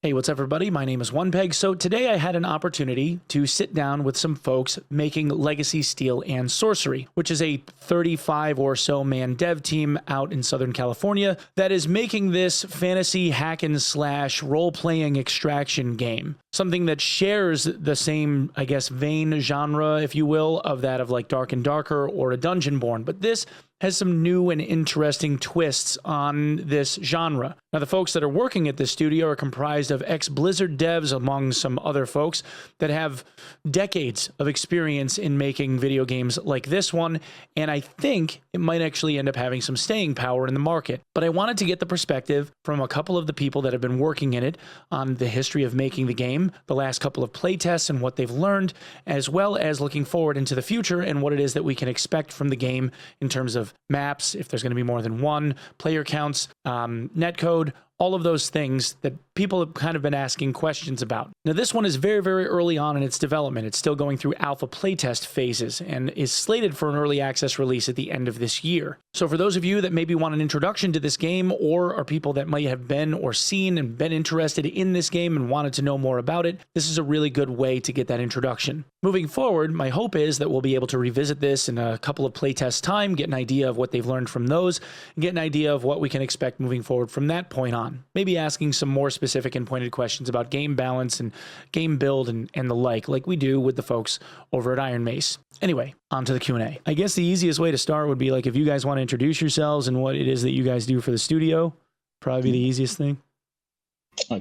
Hey, what's up, everybody? My name is Onepeg. So today I had an opportunity to sit down with some folks making Legacy, Steel, and Sorcery, which is a 35 or so man dev team out in Southern California that is making this fantasy hack and slash role-playing extraction game. Something that shares the same, I guess, vein genre, if you will, of that of like Dark and Darker or a Dungeonborn. But this has some new and interesting twists on this genre. Now, the folks that are working at this studio are comprised of ex-Blizzard devs, among some other folks that have decades of experience in making video games like this one, and I think it might actually end up having some staying power in the market. But I wanted to get the perspective from a couple of the people that have been working in it on the history of making the game, the last couple of playtests and what they've learned, as well as looking forward into the future and what it is that we can expect from the game in terms of maps, if there's going to be more than one, player counts, netcode, all of those things that people have kind of been asking questions about. Now, this one is very, very early on in its development. It's still going through alpha playtest phases and is slated for an early access release at the end of this year. So for those of you that maybe want an introduction to this game, or are people that might have been or seen and been interested in this game and wanted to know more about it, this is a really good way to get that introduction. Moving forward, my hope is that we'll be able to revisit this in a couple of playtest time, get an idea of what they've learned from those, and get an idea of what we can expect moving forward from that point on. Maybe asking some more specific and pointed questions about game balance and game build and the like we do with the folks over at Iron Mace. Anyway, on to the Q&A. I guess the easiest way to start would be like if you guys want to introduce yourselves and what it is that you guys do for the studio, probably be the easiest thing.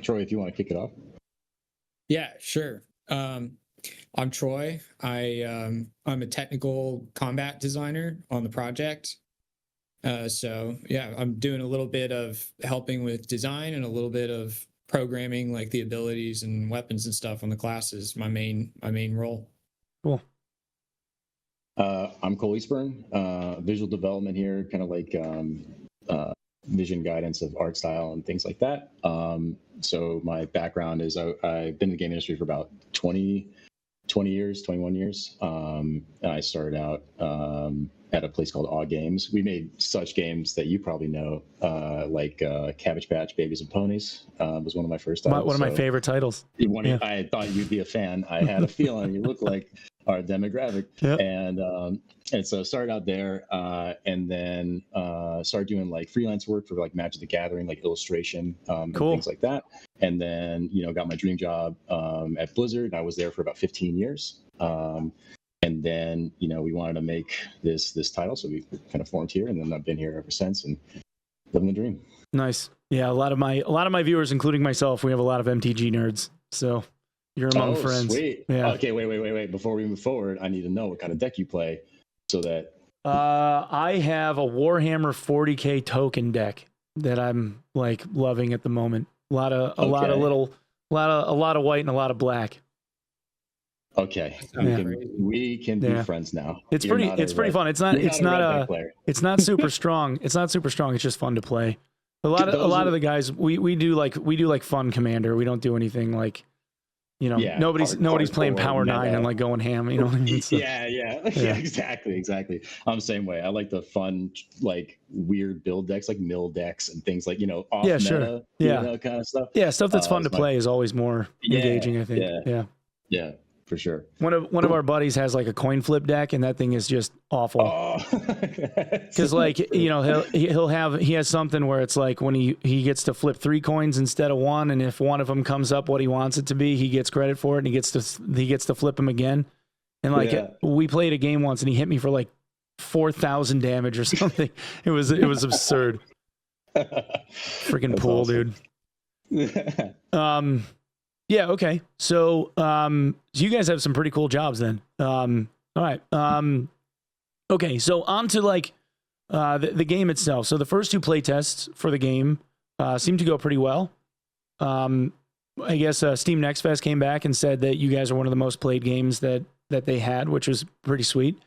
Troy, if you want to kick it off. Yeah, sure. I'm Troy. I'm a technical combat designer on the project. So yeah, I'm doing a little bit of helping with design and a little bit of programming, like the abilities and weapons and stuff on the classes. My main role. Cool. I'm Cole Eastburn, visual development here, kind of like vision guidance of art style and things like that. So my background is I've been in the game industry for about 21 years. I started out at a place called Aw Games. We made such games that you probably know, like Cabbage Patch Babies and Ponies was one of my first titles. One of my favorite titles. I thought you'd be a fan. I had a feeling you look like our demographic. Yep. And so started out there and then started doing like freelance work for like Magic the Gathering, like illustration and things like that. And then, got my dream job at Blizzard. I was there for about 15 years. And then, we wanted to make this title, so we kind of formed here, and then I've been here ever since and living the dream. Nice. Yeah, a lot of my viewers, including myself, we have a lot of MTG nerds. So you're among friends. Sweet. Yeah. Okay, wait. Before we move forward, I need to know what kind of deck you play, so that. I have a Warhammer 40K token deck that I'm like loving at the moment. A lot of white and a lot of black. Okay, we can be friends now. It's pretty fun. It's not super strong. It's not super strong. It's just fun to play. A lot of the guys we do like fun commander. We don't do anything like, nobody's playing Power 9 and like going ham. You know what I mean? So, yeah, exactly. I'm the same way. I like the fun, like weird build decks, like mill decks and things like off meta, kind of stuff. Yeah, stuff that's fun to play is always more engaging. I think. Yeah. For sure. One of our buddies has like a coin flip deck, and that thing is just awful. Because he has something where it's like when he gets to flip 3 coins instead of 1, and if one of them comes up what he wants it to be, he gets credit for it, and he gets to flip them again. And we played a game once, and he hit me for like 4,000 damage or something. It was absurd. Freaking pool, awesome. Dude. Yeah, okay. So you guys have some pretty cool jobs then. All right. Okay, so on to like the game itself. So the first 2 play tests for the game seemed to go pretty well. I guess Steam Next Fest came back and said that you guys are one of the most played games that they had, which was pretty sweet.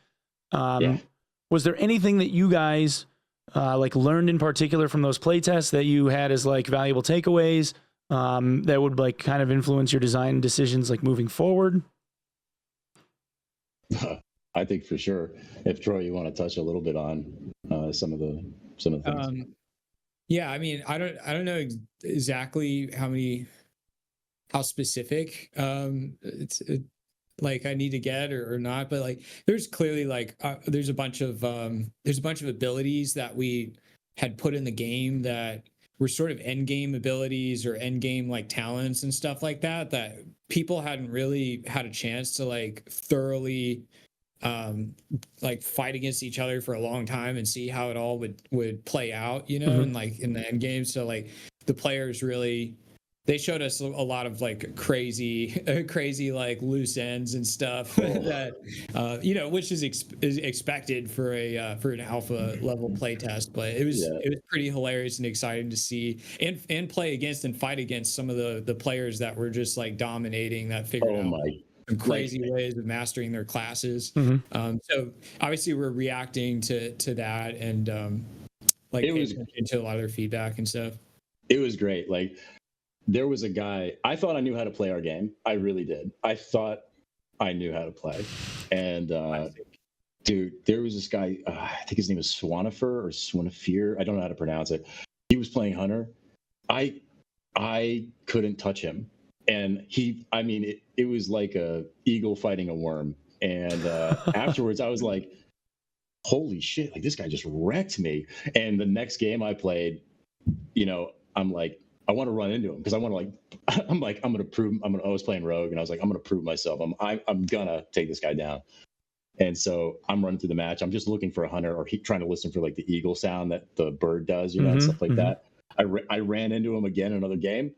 Was there anything that you guys like learned in particular from those play tests that you had as like valuable takeaways? That would like kind of influence your design decisions like moving forward? I think for sure. If Troy, you want to touch a little bit on some of the things. Yeah, I mean, I don't know exactly how many specific like I need to get or not, but like there's clearly like there's a bunch of abilities that we had put in the game that were sort of end game abilities or end game like talents and stuff like that that people hadn't really had a chance to like thoroughly like fight against each other for a long time and see how it all would play out, you know, and like in the end game. So like the players really, they showed us a lot of like crazy like loose ends and stuff that you know, which is expected for an alpha level playtest. But it was pretty hilarious and exciting to see and play against and fight against some of the players that were just like dominating, that figured out some crazy ways of mastering their classes. So obviously we're reacting to that and like paying attention to a lot of their feedback and stuff. It was great. Like there was a guy, I thought I knew how to play our game. I really did. I thought I knew how to play. And dude, there was this guy, I think his name was Swanifer or Swanafir. I don't know how to pronounce it. He was playing Hunter. I couldn't touch him. And it was like a eagle fighting a worm. And afterwards I was like, holy shit, like this guy just wrecked me. And the next game I played, you know, I'm like, I want to run into him because I want to like, I was playing Rogue and I was like, I'm going to prove myself. I'm going to take this guy down. And so I'm running through the match. I'm just looking for a Hunter or trying to listen for like the eagle sound that the bird does, you know, and stuff like that. I ran into him again in another game.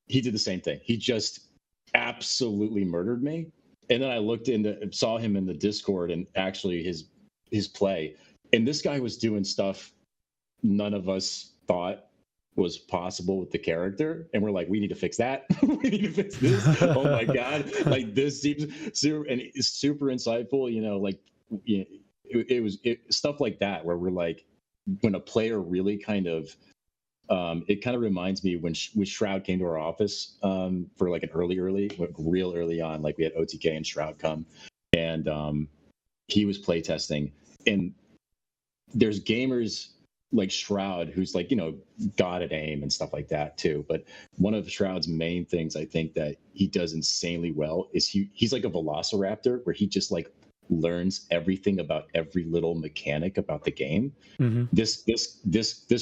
He did the same thing. He just absolutely murdered me. And then I saw him in the Discord and actually his play. And this guy was doing stuff none of us thought was possible with the character. And we're like, we need to fix that. We need to fix this. Oh my God. Like this seems super, and it's super insightful, you know, like it was stuff like that where we're like, when a player really kind of, it kind of reminds me when Shroud came to our office for like an real early on, like we had OTK and Shroud come and he was playtesting, and there's gamers like Shroud who's like, you know, god at aim and stuff like that too. But one of Shroud's main things I think that he does insanely well is he's like a velociraptor where he just like learns everything about every little mechanic about the game. This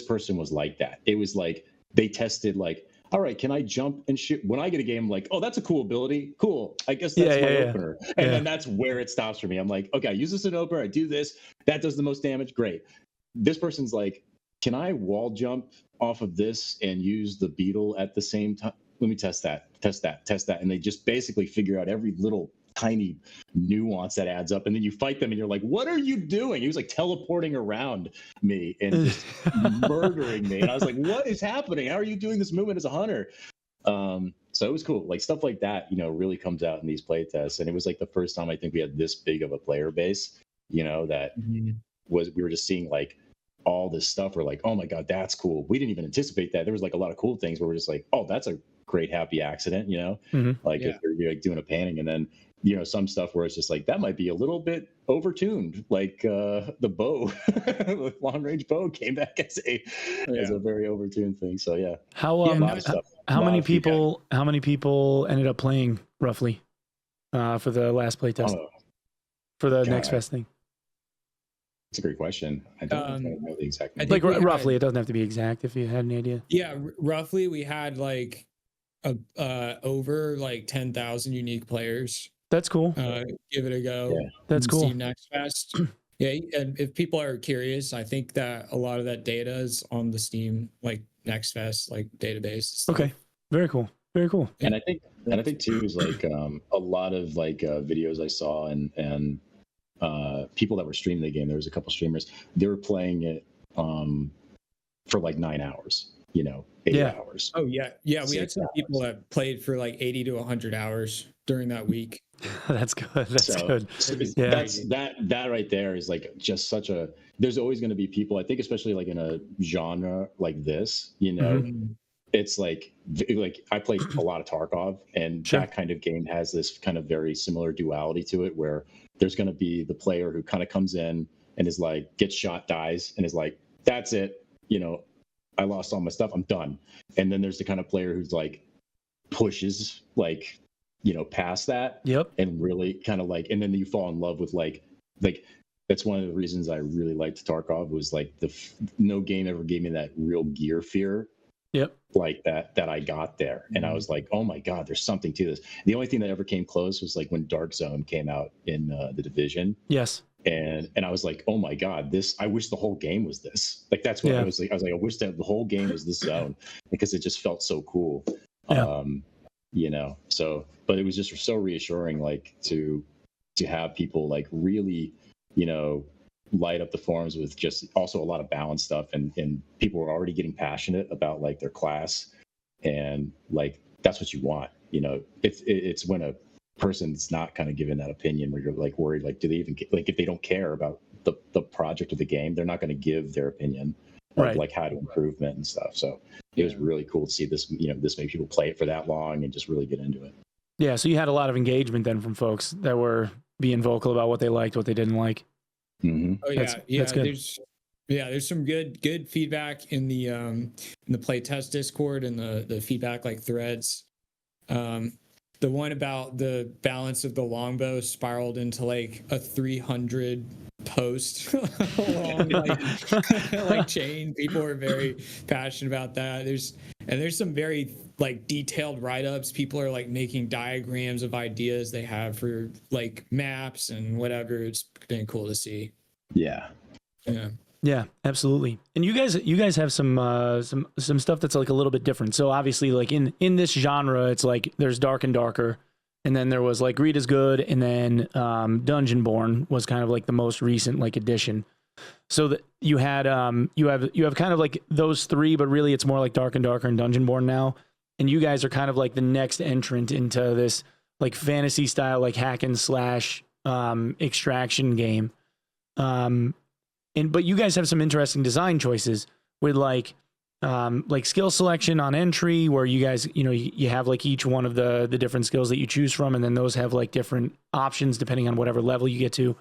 person was like that. It was like they tested like, all right, can I jump and shoot? When I get a game, I'm like, oh, that's a cool ability. Cool. I guess that's my opener. And then that's where it stops for me. I'm like, okay, I use this as an opener. I do this. That does the most damage. Great. This person's like, can I wall jump off of this and use the beetle at the same time? Let me test that. And they just basically figure out every little tiny nuance that adds up. And then you fight them and you're like, what are you doing? He was like teleporting around me and just murdering me. And I was like, what is happening? How are you doing this movement as a Hunter? So it was cool. Like stuff like that, you know, really comes out in these play tests. And it was like the first time I think we had this big of a player base, you know, that we were just seeing like all this stuff. We're like, oh my God, that's cool. We didn't even anticipate that. There was like a lot of cool things where we're just like, oh, that's a great happy accident, you know, like if you're like doing a panning, and then, you know, some stuff where it's just like, that might be a little bit overtuned. Like the bow, the long range bow came back as a very overtuned thing. So yeah. How many people ended up playing roughly for the last playtest for the next fest thing? That's a great question. I don't know the exact number. Like roughly, it doesn't have to be exact if you had any idea. Yeah, roughly we had like over like 10,000 unique players. That's cool. Give it a go. Yeah. That's cool. Steam Next Fest. Yeah, and if people are curious, I think that a lot of that data is on the Steam like Next Fest like database. Okay, very cool. Very cool. And I think too is like a lot of like videos I saw and people that were streaming the game. There was a couple streamers. They were playing it for like 9 hours. You know, 8 hours. Oh yeah. We had some people that played for like 80 to 100 hours during that week. That's good. That's good. Yeah. That right there is like just such a. There's always going to be people. I think especially like in a genre like this, you know, it's like I played a lot of Tarkov, and that kind of game has this kind of very similar duality to it, where there's going to be the player who kind of comes in and is like gets shot, dies, and is like, that's it, you know. I lost all my stuff. I'm done. And then there's the kind of player who's like pushes like, past that. Yep. And really kind of like, and then you fall in love with like that's one of the reasons I really liked Tarkov was like no game ever gave me that real gear fear. Yep. Like that I got there. And I was like, oh my God, there's something to this. The only thing that ever came close was like when Dark Zone came out in the Division. Yes. And I was like, oh my God, I wish the whole game was this. Like, that's what I was like. I was like, I wish that the whole game was this zone because it just felt so cool. Yeah. So, but it was just so reassuring, like to have people like really, light up the forums with just also a lot of balanced stuff. And people were already getting passionate about like their class. And like, that's what you want, it's when a person's not kind of giving that opinion where you're like worried, like, do they even like, if they don't care about the project or the game, they're not going to give their opinion of like how to improvement and stuff. So it was really cool to see this, this many people play it for that long and just really get into it. Yeah. So you had a lot of engagement then from folks that were being vocal about what they liked, what they didn't like. Mm-hmm. Oh yeah, That's good. There's some good feedback in the playtest Discord and the feedback like threads. The one about the balance of the longbow spiraled into like a 300 post long like chain. People are very passionate about that. There's some very like detailed write-ups. People are like making diagrams of ideas they have for like maps and whatever. It's been cool to see. Yeah. Yeah, absolutely. And you guys have some stuff that's like a little bit different. So obviously, like in this genre, it's like there's Dark and Darker, and then there was like Greed is Good, and then Dungeonborn was kind of like the most recent like addition. So that you had you have kind of like those three, but really it's more like Dark and Darker and Dungeonborn now. And you guys are kind of like the next entrant into this like fantasy style like hack and slash extraction game. But you guys have some interesting design choices with like skill selection on entry, where you guys, you have like each one of the different skills that you choose from, and then those have like different options depending on whatever level you get to.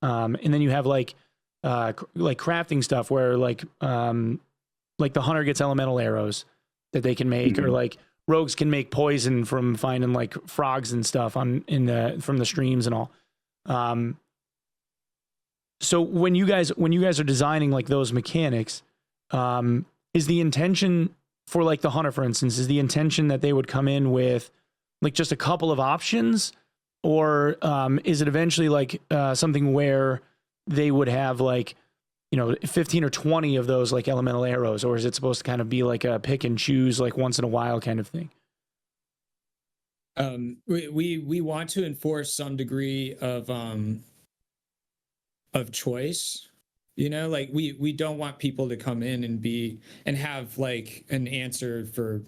And then you have like crafting stuff where like the hunter gets elemental arrows that they can make, or like rogues can make poison from finding like frogs and stuff from the streams and all. So when you guys are designing like those mechanics, is the intention for like the hunter, for instance, is the intention that they would come in with like just a couple of options, or is it eventually like something where they would have like 15 or 20 of those like elemental arrows, or is it supposed to kind of be like a pick and choose like once in a while kind of thing? We want to enforce some degree of choice, like we don't want people to come in and have like an answer for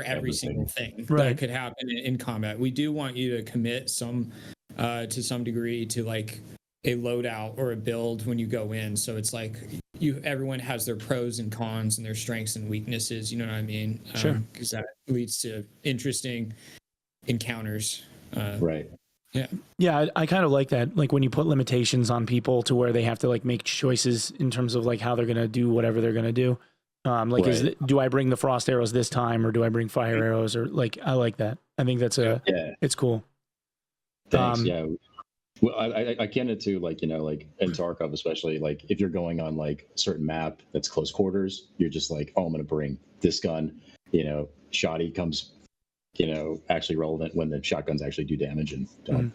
every single thing that could happen in combat. We do want you to commit to some degree to like a loadout or a build when you go in, so it's like everyone has their pros and cons and their strengths and weaknesses, you know what I mean? Sure. Because that leads to interesting encounters. Yeah, I kind of like that. Like when you put limitations on people to where they have to like make choices in terms of like how they're gonna do whatever they're gonna do. Do I bring the frost arrows this time, or do I bring fire arrows, or like I like that. I think that's it's cool. Thanks. Well, I akin it to like like in Tarkov especially, like if you're going on like a certain map that's close quarters, you're just like, oh, I'm gonna bring this gun. Shoddy comes actually relevant when the shotguns actually do damage and don't.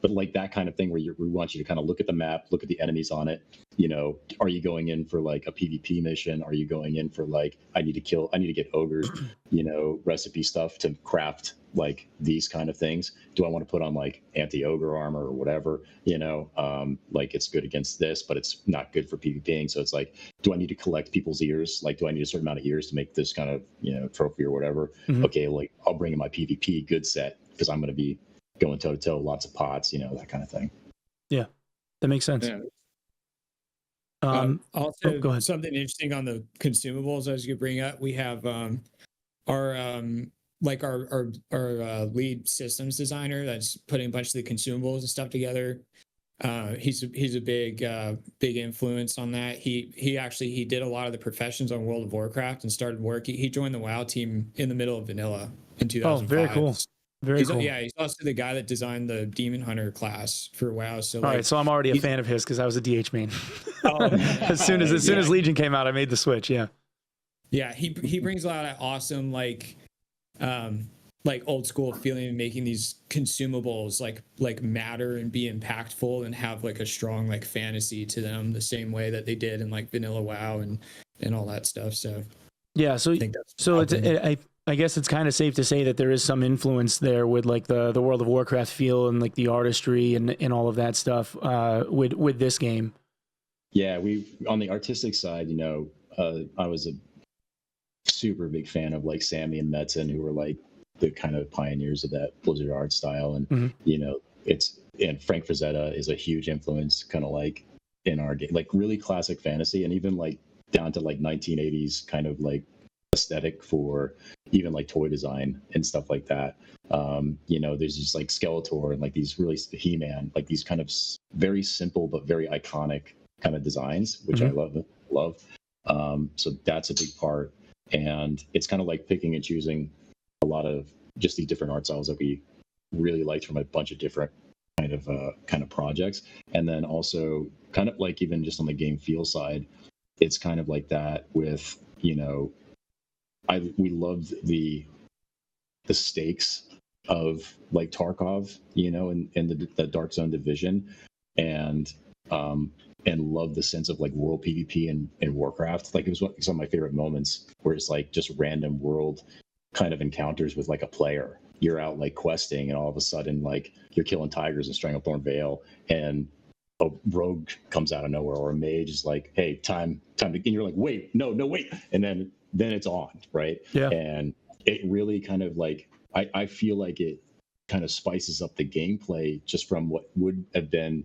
But like that kind of thing where we want you to kind of look at the map, look at the enemies on it. Are you going in for like a PvP mission? Are you going in for like I need to get ogres, recipe stuff to craft like these kind of things? Do I want to put on like anti-ogre armor or whatever? Like it's good against this, but it's not good for PvPing. So it's like, do I need to collect people's ears? Like, do I need a certain amount of ears to make this kind of trophy or whatever? Okay, like I'll bring in my PvP good set because I'm going to be going toe to toe, lots of pots, that kind of thing. Yeah, that makes sense. Yeah. Also, go ahead. Something interesting on the consumables as you bring up, we have our lead systems designer that's putting a bunch of the consumables and stuff together. He's a big influence on that. He did a lot of the professions on World of Warcraft and started working. He joined the WoW team in the middle of vanilla in 2005. Oh, very cool. Very cool. Yeah, he's also the guy that designed the Demon Hunter class for WoW. So all right, so I'm already a fan of his because I was a DH main. Oh, as soon as Legion came out, I made the switch. Yeah. Yeah, he brings a lot of awesome like old school feeling in making these consumables like matter and be impactful and have like a strong like fantasy to them the same way that they did in like vanilla WoW and all that stuff. So yeah, so I guess it's kind of safe to say that there is some influence there with like the World of Warcraft feel and like the artistry and all of that stuff with this game. Yeah, we on the artistic side, you know, I was a super big fan of like Sammy and Metzen, who were like the kind of pioneers of that Blizzard art style, and you know, and Frank Frazetta is a huge influence, kind of like in our game, like really classic fantasy, and even like down to like 1980s kind of like aesthetic for even like toy design and stuff like that. You know, there's just like Skeletor and like these really He-Man, like these kind of very simple but very iconic kind of designs, which I love. So that's a big part, and it's kind of like picking and choosing a lot of just these different art styles that we really liked from a bunch of different kind of projects. And then also kind of like even just on the game feel side, it's kind of like that with, you know, we loved the stakes of like Tarkov, you know, and the Dark Zone division, and love the sense of like world PvP and Warcraft. Like it was some of my favorite moments where it's like just random world kind of encounters with like a player. You're out like questing, and all of a sudden like you're killing tigers in Stranglethorn Vale, and a rogue comes out of nowhere, or a mage is like, "Hey, time to," and you're like, "Wait, no, wait," and then it's on, right? Yeah. And it really kind of like I feel like it kind of spices up the gameplay just from what would have been,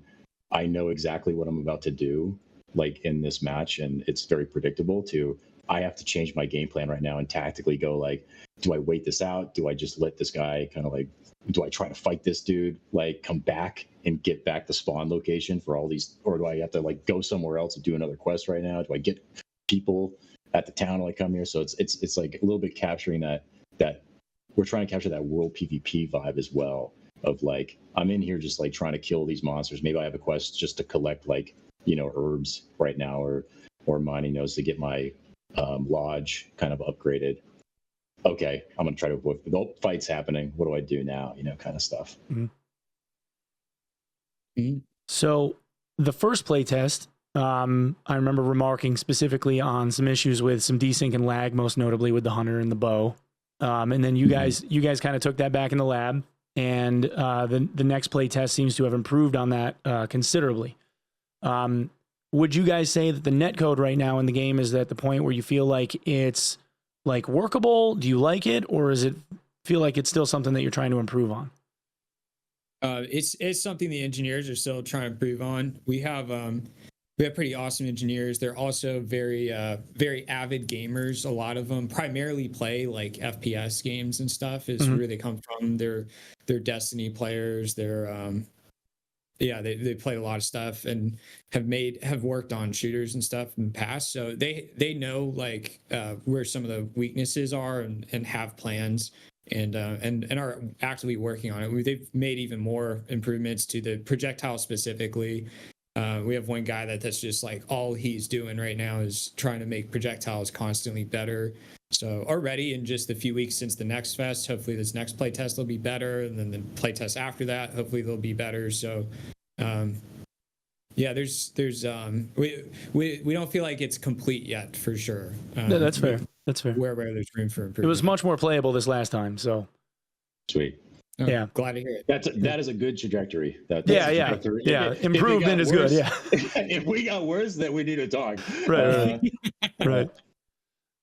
I know exactly what I'm about to do, like in this match, and it's very predictable, to I have to change my game plan right now and tactically go like, do I wait this out? Do I just let this guy kind of like, do I try to fight this dude, like come back and get back the spawn location for all these, or do I have to like go somewhere else and do another quest right now? Do I get people at the town to like come here? So it's like a little bit capturing that we're trying to capture that world PvP vibe as well, of like, I'm in here just like trying to kill these monsters. Maybe I have a quest just to collect like, you know, herbs right now, or mining nodes to get my lodge kind of upgraded. Okay, I'm gonna try to avoid the fights happening. What do I do now? You know, kind of stuff. So the first playtest, I remember remarking specifically on some issues with some desync and lag, most notably with the hunter and the bow. And then you guys kind of took that back in the lab, and the next playtest seems to have improved on that considerably. Would you guys say that the netcode right now in the game is at the point where you feel like it's like workable? Do you like it, or is it feel like it's still something that you're trying to improve on? It's something the engineers are still trying to improve on. We have pretty awesome engineers. They're also very avid gamers. A lot of them primarily play like FPS games and stuff is where they come from. They're Destiny players. They play a lot of stuff and have worked on shooters and stuff in the past. So they know like where some of the weaknesses are and have plans and are actively working on it. They've made even more improvements to the projectile specifically. We have one guy that's just like all he's doing right now is trying to make projectiles constantly better. So already in just a few weeks since the next fest, hopefully this next playtest will be better, and then the playtest after that, hopefully they'll be better. So there's we don't feel like it's complete yet for sure. No, that's fair. That's fair. Where there's room for improvement. It was much more playable this last time, so sweet. Oh, yeah, glad to hear it. That is a good trajectory. Yeah. Improvement is good. Yeah. If we got worse, then we need to talk. Right. Right.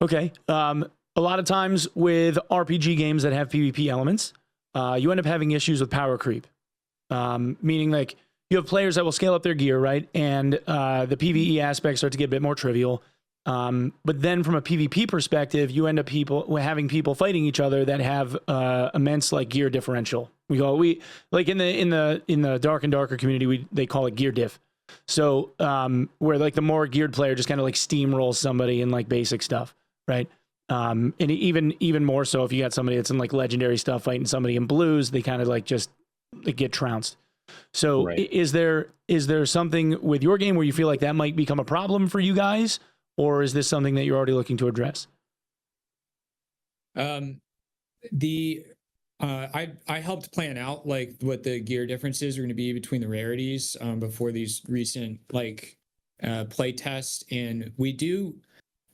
Okay. A lot of times with RPG games that have PvP elements, you end up having issues with power creep, meaning like you have players that will scale up their gear, right, and the PvE aspects start to get a bit more trivial. But then from a PvP perspective, you end up having people fighting each other that have immense like gear differential. We like in the dark and darker community, they call it gear diff. So where like the more geared player just kind of like steamrolls somebody in like basic stuff, right? And even more so if you got somebody that's in like legendary stuff fighting somebody in blues, they kind of like they get trounced. So Right. is there something with your game where you feel like that might become a problem for you guys? Or is this something that you're already looking to address? I helped plan out like what the gear differences are going to be between the rarities before these recent like play tests, and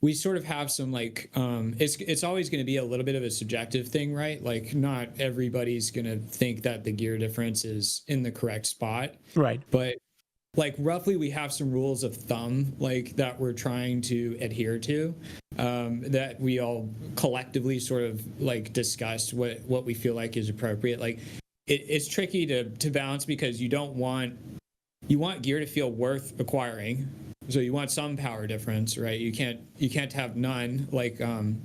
we sort of have some like it's always going to be a little bit of a subjective thing, right? Like not everybody's going to think that the gear difference is in the correct spot, Right. but like roughly we have some rules of thumb like that we're trying to adhere to, that we all collectively sort of like discussed what we feel like is appropriate. Like it's tricky to balance because you want gear to feel worth acquiring, so you want some power difference, right? You can't have none, like and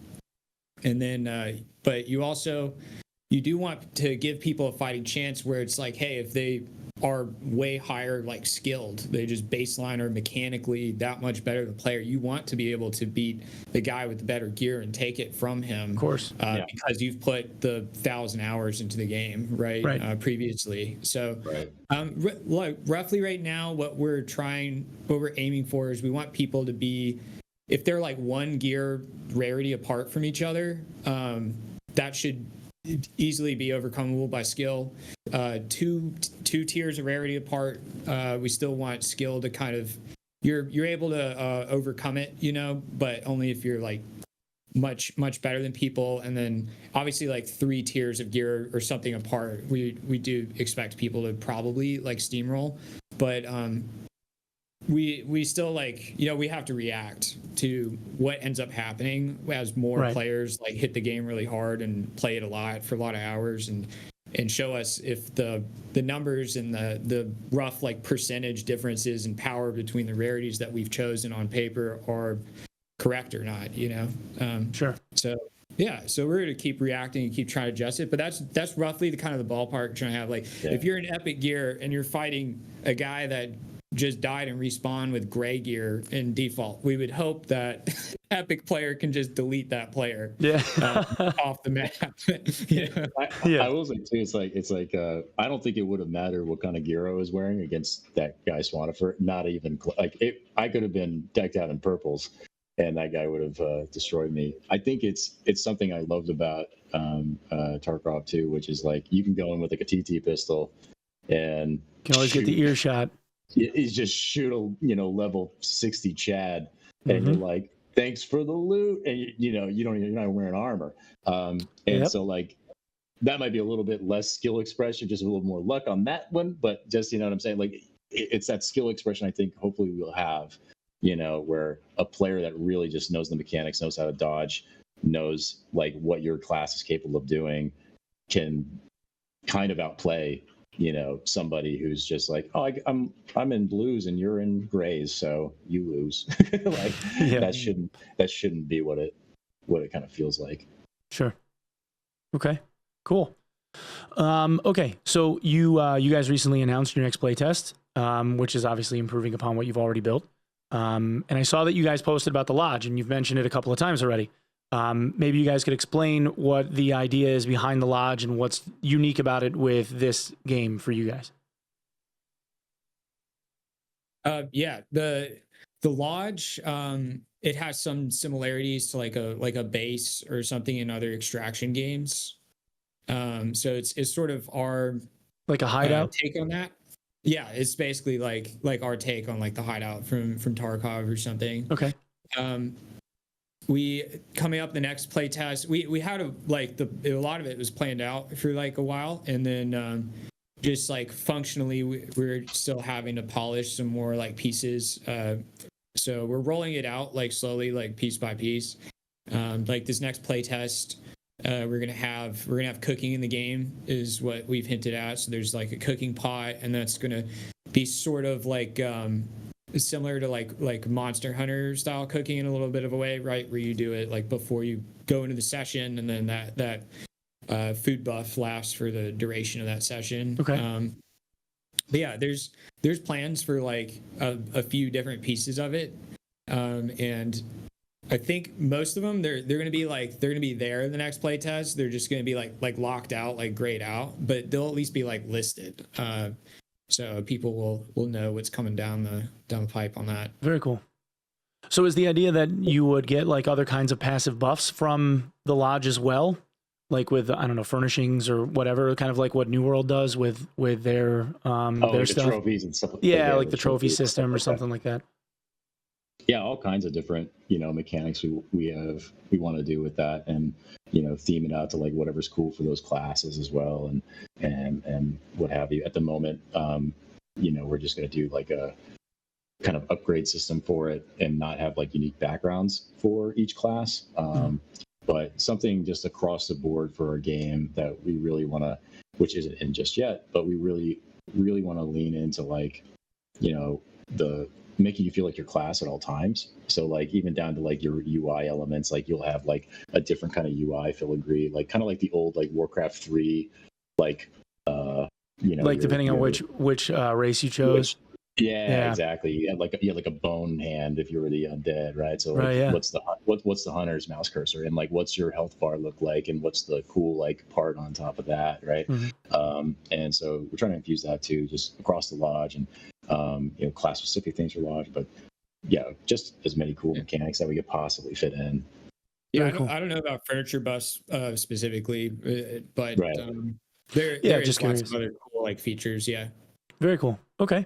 then but you do want to give people a fighting chance where it's like, hey, if they are way higher like skilled, they just baseline or mechanically that much better than the player, you want to be able to beat the guy with the better gear and take it from him, Of course. because you've put the 1,000 hours into the game, right. Previously. So like roughly right now what we're aiming for is we want people to be, if they're like one gear rarity apart from each other, that should easily be overcomable by skill. Two tiers of rarity apart, we still want skill to kind of, you're able to overcome it, but only if you're like much better than people. And then obviously like 3 tiers of gear or something apart, we do expect people to probably like steamroll, but we still like, we have to react to what ends up happening as more players like hit the game really hard and play it a lot for a lot of hours, and show us if the numbers and the rough like percentage differences in power between the rarities that we've chosen on paper are correct or not, Sure. So so we're going to keep reacting and keep trying to adjust it, but that's roughly the kind of the ballpark we're trying to have. Like if you're in epic gear and you're fighting a guy that just died and respawned with gray gear in default, we would hope that epic player can just delete that player off the map. I will say too, it's like I don't think it would have mattered what kind of gear I was wearing against that guy Swanifer. Not even like it. I could have been decked out in purples, and that guy would have destroyed me. I think it's something I loved about Tarkov too, which is like you can go in with like a TT pistol and can always get the ear shot. He's just shoot a level 60 Chad, and you're like, thanks for the loot, and you're not wearing armor, and so like that might be a little bit less skill expression, just a little more luck on that one, but just what I'm saying, like it's that skill expression I think hopefully we'll have, where a player that really just knows the mechanics, knows how to dodge, knows like what your class is capable of doing, can kind of outplay somebody who's just like, oh, I'm in blues and you're in grays, so you lose. Like that shouldn't be what it kind of feels like. Sure. Okay. Cool. Okay. So you guys recently announced your next playtest, which is obviously improving upon what you've already built. And I saw that you guys posted about the lodge, and you've mentioned it a couple of times already. Maybe you guys could explain what the idea is behind the lodge and what's unique about it with this game for you guys. The lodge, it has some similarities to like a base or something in other extraction games. So it's sort of our like a hideout take on that. Yeah, it's basically like our take on like the hideout from Tarkov or something. Okay. We coming up the next play test, we had a lot of it was planned out for like a while, and then just like functionally we're still having to polish some more like pieces, so we're rolling it out like slowly, like piece by piece. Like this next play test, we're gonna have cooking in the game is what we've hinted at. So there's like a cooking pot, and that's gonna be sort of like similar to like Monster Hunter style cooking in a little bit of a way, right? Where you do it like before you go into the session, and then that food buff lasts for the duration of that session. Okay. But yeah, there's plans for like a few different pieces of it, and I think most of them they're gonna be there in the next playtest. They're just gonna be like locked out, like grayed out, but they'll at least be like listed, so people will know what's coming down the pipe on that. Very cool. So is the idea that you would get like other kinds of passive buffs from the lodge as well? Like with, I don't know, furnishings or whatever, kind of like what New World does with their the stuff. trophies and stuff. Yeah, like the trophy system or something like that. Yeah, all kinds of different, mechanics we want to do with that, and theme it out to like whatever's cool for those classes as well, and what have you. At the moment, we're just going to do like a kind of upgrade system for it and not have like unique backgrounds for each class. But something just across the board for our game that we really want to, which isn't in just yet, but we really, really want to lean into like, the making you feel like your class at all times. So like even down to like your UI elements, like you'll have like a different kind of UI filigree, like kind of like the old like Warcraft 3, like like depending on which race you chose. Yeah, exactly. You had like a bone hand if you were the undead, right? So like, Right, yeah. what's the hunter's mouse cursor, and like what's your health bar look like, and what's the cool like part on top of that, right? And so we're trying to infuse that too, just across the lodge, and class specific things for lodge, but yeah, just as many cool mechanics that we could possibly fit in. Yeah, I don't know about furniture buffs specifically, but Right. there just is lots curious. of other cool like features. Yeah. Very cool. Okay.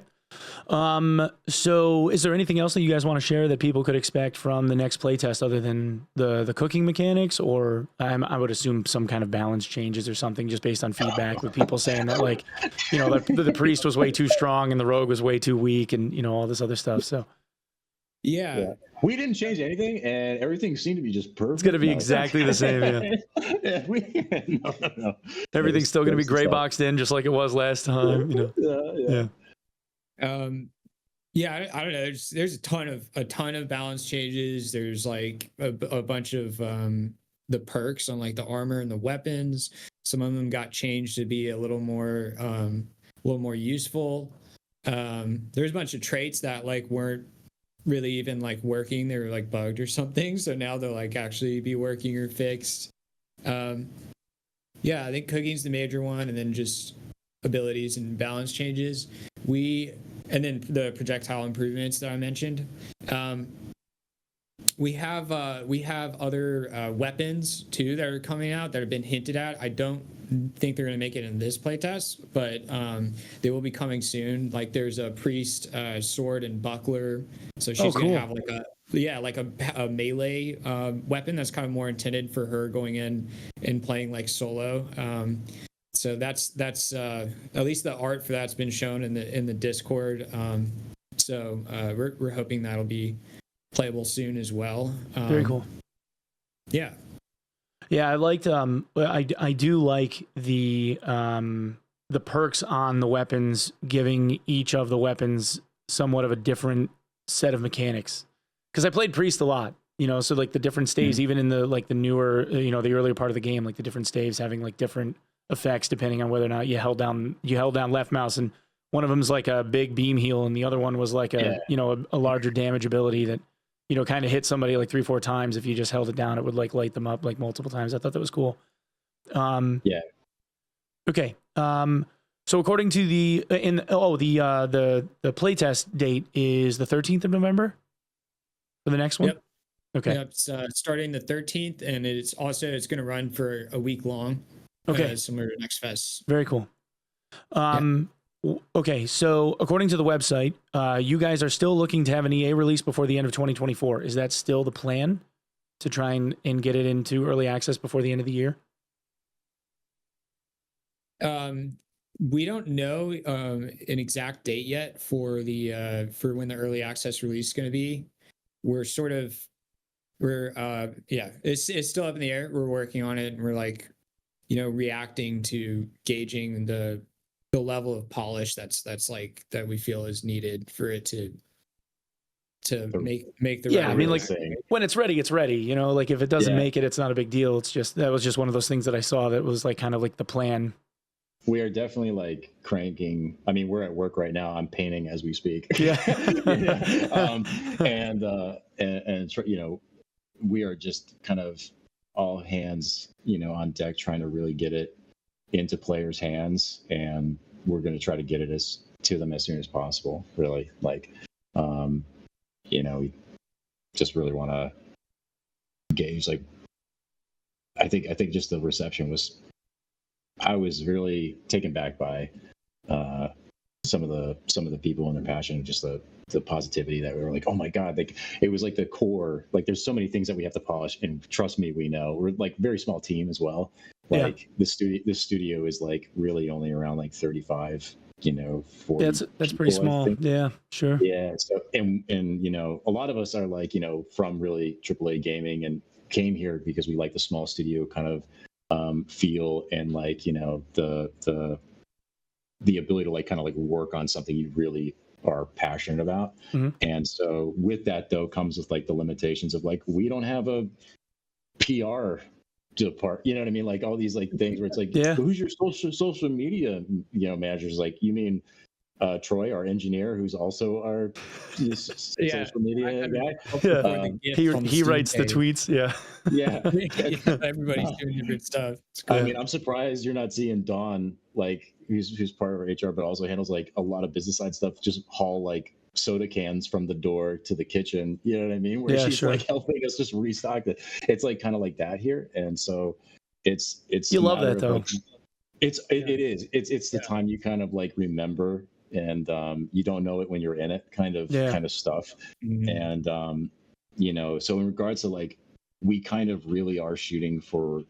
So is there anything else that you guys want to share that people could expect from the next playtest other than the cooking mechanics, or I would assume some kind of balance changes or something just based on feedback with people saying that like, the priest was way too strong and the rogue was way too weak and, all this other stuff. So Yeah. We didn't change anything, and everything seemed to be just perfect. It's going to be exactly the same. Yeah. No. Everything's still going to be gray boxed in just like it was last time. Yeah. I don't know. There's a ton of balance changes. There's like a bunch of the perks on like the armor and the weapons. Some of them got changed to be a little more useful. There's a bunch of traits that like weren't really even like working. They were like bugged or something. So now they'll like actually be working or fixed. I think cooking's the major one, and then just abilities and balance changes. And then the projectile improvements that I mentioned. We have other weapons too that are coming out that have been hinted at. I don't think they're going to make it in this playtest, but they will be coming soon. Like there's a priest sword and buckler, so she's going to have like a melee weapon that's kind of more intended for her going in and playing like solo. So that's at least the art for that's been shown in the Discord. So we're hoping that'll be playable soon as well. Very cool. Yeah. Yeah, I liked. I do like the perks on the weapons, giving each of the weapons somewhat of a different set of mechanics. Because I played priest a lot, so like the different staves, even in the like the newer, the earlier part of the game, like the different staves having like different effects depending on whether or not you held down left mouse, and one of them's like a big beam heal, and the other one was like a larger damage ability that kind of hit somebody like 3-4 times. If you just held it down, it would like light them up like multiple times. I thought that was cool. Okay. So according to the playtest date is the 13th of November for the next one. Yep. Okay. Yep. It's starting the 13th, and it's going to run for a week long. Okay. Similar to Next Fest. Very cool. Okay, so according to the website, you guys are still looking to have an EA release before the end of 2024. Is that still the plan, to try and get it into early access before the end of the year? We don't know an exact date yet for when the early access release is going to be. It's still up in the air. We're working on it, and we're like, reacting to gauging the level of polish that we feel is needed for it to to make the Yeah, right I mean, like saying. when it's ready, it's ready. You know, like if it doesn't Yeah. make it, it's not a big deal. It's just that was just one of those things that I saw that was like kind of like the plan. We are definitely like cranking. I mean, we're at work right now. I'm painting as we speak. Yeah. And you know, we are just kind of all hands, you know, on deck trying to really get it into players' hands, and we're going to try to get it to them as soon as possible. Really, like, you know, we just really want to gauge. Like, I think just the reception was. I was really taken back by some of the people and their passion, just the positivity that we were like, oh my god, like it was like the core. Like there's so many things that we have to polish, and trust me, we know we're like very small team as well. Like this studio is like really only around like 35, you know, 40. Yeah, that's pretty small. Yeah, sure. Yeah. So and you know, a lot of us are like, you know, from really AAA gaming and came here because we like the small studio kind of feel and like, you know, the ability to like kind of like work on something you really are passionate about. Mm-hmm. And so with that though comes with like the limitations of like we don't have a PR department, you know what I mean? Like all these like things where it's like, who's your social media, you know, managers? Like you mean Troy, our engineer, who's also our social media guy. He writes the tweets. Yeah. Everybody's doing different stuff. I mean, I'm surprised you're not seeing Dawn, like who's part of our HR, but also handles like a lot of business side stuff. Just haul like soda cans from the door to the kitchen. You know what I mean? Where she's like helping us just restock it. It's like kind of like that here, and so it's. You love that though. Like, it is. It's the time you kind of like remember. And you don't know it when you're in it, kind of stuff. Mm-hmm. And you know, so in regards to like, we kind of really are shooting for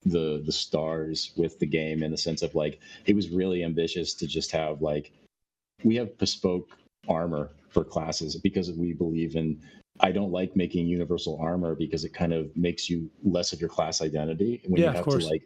the stars with the game in the sense of like, it was really ambitious to just have like, we have bespoke armor for classes because we believe in. I don't like making universal armor because it kind of makes you less of your class identity when you have to like,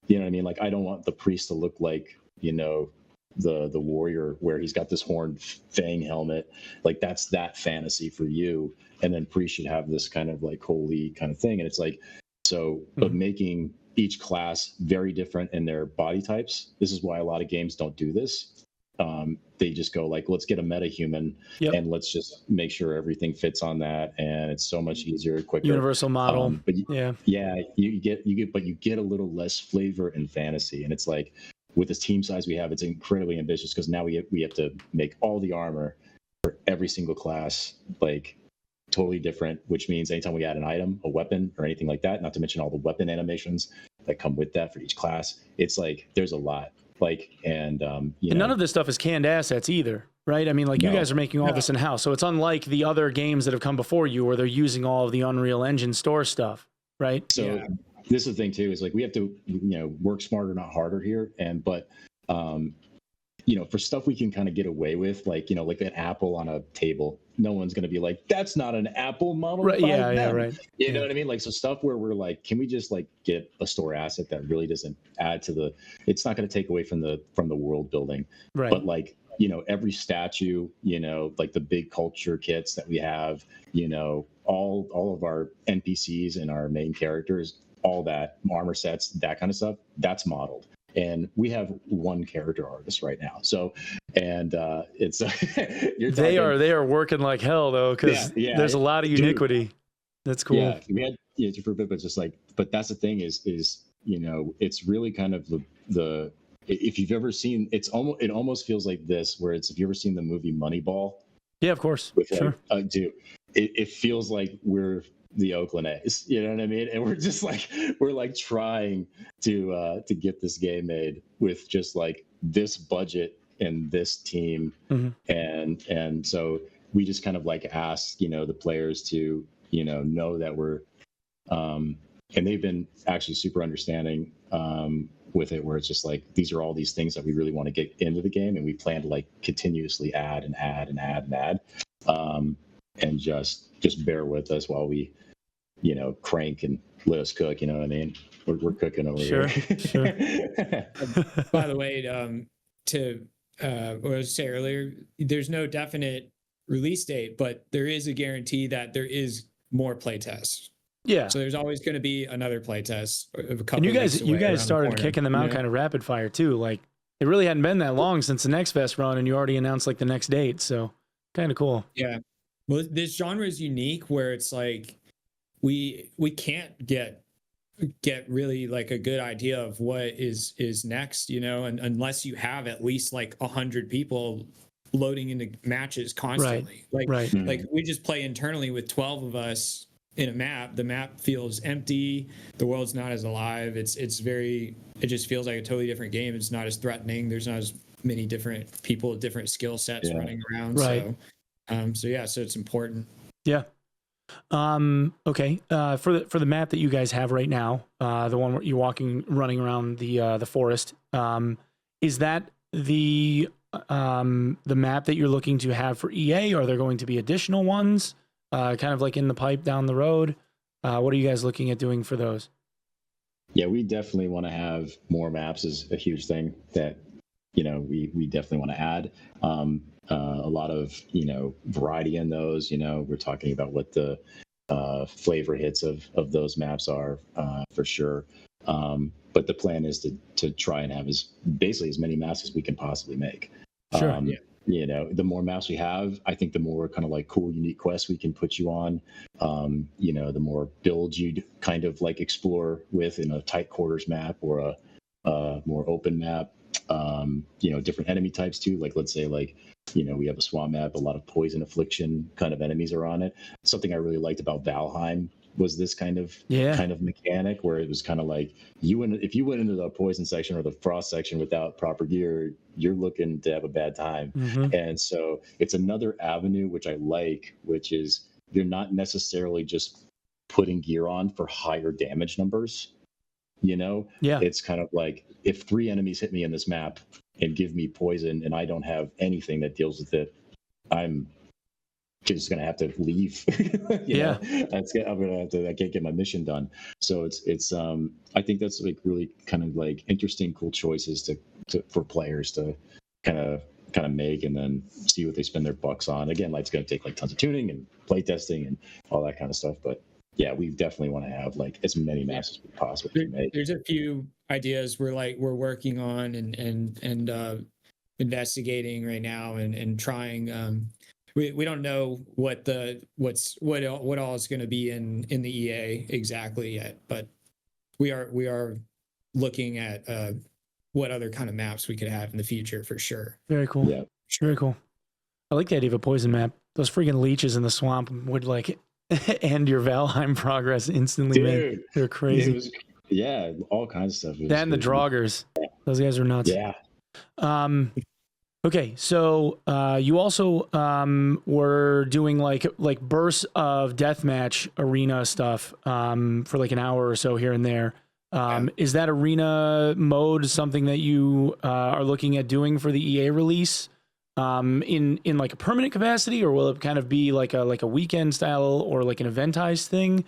you know what I mean? Like, I don't want the priest to look like, you know, the warrior where he's got this horned fang helmet, like that's that fantasy for you, and then priest should have this kind of like holy kind of thing. And it's like, so but making each class very different in their body types. This is why a lot of games don't do this. They just go like, let's get a metahuman and let's just make sure everything fits on that, and it's so much easier, quicker, universal model. But you get a little less flavor and fantasy, and it's like, with this team size we have, it's incredibly ambitious because now we have to make all the armor for every single class like totally different, which means anytime we add an item, a weapon, or anything like that, not to mention all the weapon animations that come with that for each class, it's like there's a lot. Like and none of this stuff is canned assets either, right? I mean, like you guys are making all this in house, so it's unlike the other games that have come before you where they're using all of the Unreal Engine store stuff, right? So. This is the thing too, is like we have to, you know, work smarter, not harder here. And but you know, for stuff we can kind of get away with, like, you know, like an apple on a table, no one's going to be like, that's not an apple model. Right. Right. You know what I mean? Like, so stuff where we're like, can we just like get a store asset that really doesn't add to the, it's not going to take away from the world building, right? But like, you know, every statue, you know, like the big culture kits that we have, you know, all of our NPCs and our main characters, all that armor sets, that kind of stuff, that's modeled. And we have one character artist right now. So, and it's they are working like hell though, because there's a lot of uniquity. That's cool. Yeah, we had for a bit, but just like, but that's the thing is you know, it's really kind of the if you've ever seen, it almost feels like this, where it's, if you ever seen the movie Moneyball. Yeah, of course. Sure. It feels like we're the Oakland A's, you know what I mean? And we're just like, we're like trying to get this game made with just like this budget and this team. And so we just kind of like ask, you know, the players to, you know that we're, and they've been actually super understanding with it, where it's just like, these are all these things that we really want to get into the game, and we plan to like continuously add and add and add and add. And just bear with us while we, you know, crank and let us cook. You know what I mean? We're cooking over here. Sure. By the way, to what I was saying earlier, there's no definite release date, but there is a guarantee that there is more playtests. Yeah. So there's always going to be another playtest of a couple. And you weeks away guys around the started corner, kicking them out kind of rapid fire too. Like it really hadn't been that long since the Next Fest run, and you already announced like the next date. So kind of cool. Yeah. Well, this genre is unique where it's like we can't get really like a good idea of what is next, you know, and unless you have at least like 100 people loading into matches constantly. Right. Like we just play internally with 12 of us in a map. The map feels empty. The world's not as alive. It just feels like a totally different game. It's not as threatening. There's not as many different people with different skill sets running around. Right. So it's important. Yeah. Okay. For the map that you guys have right now, the one where you're running around the forest, is that the map that you're looking to have for EA? Or are there going to be additional ones, kind of like in the pipe down the road? What are you guys looking at doing for those? Yeah, we definitely want to have more maps is a huge thing that, you know, we definitely want to add. A lot of, you know, variety in those. You know, we're talking about what the flavor hits of those maps are, for sure. But the plan is to try and have basically as many maps as we can possibly make. Sure. You know, the more maps we have, I think the more kind of like cool, unique quests we can put you on. You know, the more builds you'd kind of like explore with in a tight quarters map or a more open map. You know, different enemy types too. Like, let's say, like, you know, we have a swamp map, a lot of poison affliction kind of enemies are on it. Something I really liked about Valheim was this kind of mechanic where it was kind of like if you went into the poison section or the frost section without proper gear, you're looking to have a bad time. And so it's another avenue which I like, which is you're not necessarily just putting gear on for higher damage numbers. You know, it's kind of like if 3 enemies hit me in this map and give me poison and I don't have anything that deals with it, I'm just gonna have to leave. you know? I'm gonna have to. I can't get my mission done. So it's I think that's like really kind of like interesting, cool choices for players to kind of make and then see what they spend their bucks on. Again, like it's gonna take like tons of tuning and play testing and all that kind of stuff, but. Yeah, we definitely want to have like as many maps as we possibly can make. There's a few ideas we're working on and investigating right now and trying. We don't know what all is going to be in the EA exactly yet, but we are looking at what other kind of maps we could have in the future for sure. Very cool. Yeah, very cool. I like the idea of a poison map. Those freaking leeches in the swamp would like end your Valheim progress instantly. Man. They're crazy. All kinds of stuff. And the Draugrs. Those guys are nuts. Yeah. Okay, so you also were doing like bursts of Deathmatch Arena stuff for like an hour or so here and there. Is that arena mode something that you are looking at doing for the EA release? In like a permanent capacity, or will it kind of be like a weekend style or like an eventized thing?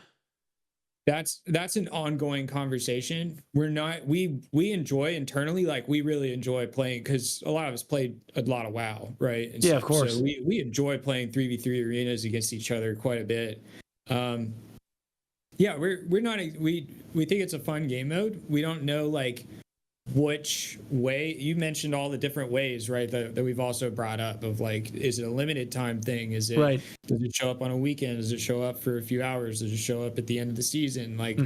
That's an ongoing conversation. We enjoy internally, like we really enjoy playing because a lot of us played a lot of WoW, right? And of course. So we enjoy playing 3v3 arenas against each other quite a bit. We're not we think it's a fun game mode. We don't know like which way. You mentioned all the different ways, right, that we've also brought up of like, is it a limited time thing? Is it right? Does it show up on a weekend? Does it show up for a few hours? Does it show up at the end of the season? Like